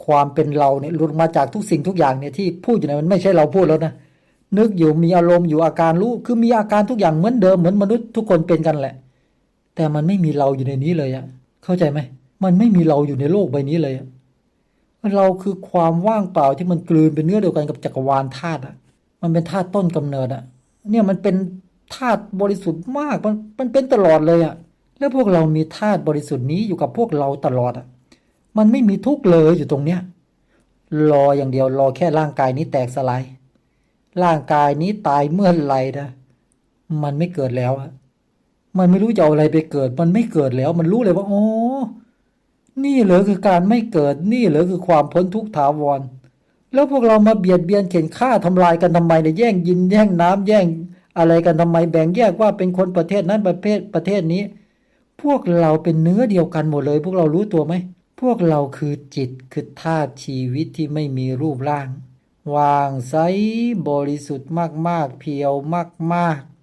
ความเป็นเราเนี่ยหลุดมาจากทุกสิ่งทุกอย่างเนี่ยที่พูดอยู่เนี่ยมันไม่ใช่เราพูดแล้วนะนึกอยู่มีอารมณ์อยู่อาการรู้คือมีอาการทุกอย่างเหมือนเดิมเหมือนมนุษย์ทุกคนเป็นกันแหละแต่มันไม่มีเราอยู่ในนี้เลยอะเข้าใจไหมมันไม่มีเราอยู่ในโลกใบนี้เลยอะเราคือความว่างเปล่าที่มันกลืนเป็นเนื้อเดียวกันกับจักรวาลธาตุอะมันเป็นธาตุต้นกำเนิดอะเนี่ยมันเป็นธาตุบริสุทธิ์มากมันเป็นตลอดเลยอะแล้วพวกเรามีธาตุบริสุทธิ์นี้อยู่กับพวกเราตลอดอะมันไม่มีทุกข์เลยอยู่ตรงเนี้ยรออย่างเดียวรอแค่ร่างกายนี้แตกสลายร่างกายนี้ตายเมื่อไหร่นะมันไม่เกิดแล้วอะมันไม่รู้จะเอาอะไรไปเกิดมันไม่เกิดแล้วมันรู้เลยว่าอ๋อนี่เหรอคือการไม่เกิดนี่เหรอคือความพ้นทุกข์ถาวรแล้วพวกเรามาเบียดเบียนเข็นฆ่าทำลายกันทำไมเนี่ยแย่งยินแย่งน้ำแย่งอะไรกันทำไมแบ่งแยกว่าเป็นคนประเทศนั้นประเทศนี้พวกเราเป็นเนื้อเดียวกันหมดเลยพวกเรารู้ตัวไหมพวกเราคือจิตคือธาตุชีวิตที่ไม่มีรูปร่างว่างใสบริสุทธิ์มากๆเพียวมากๆ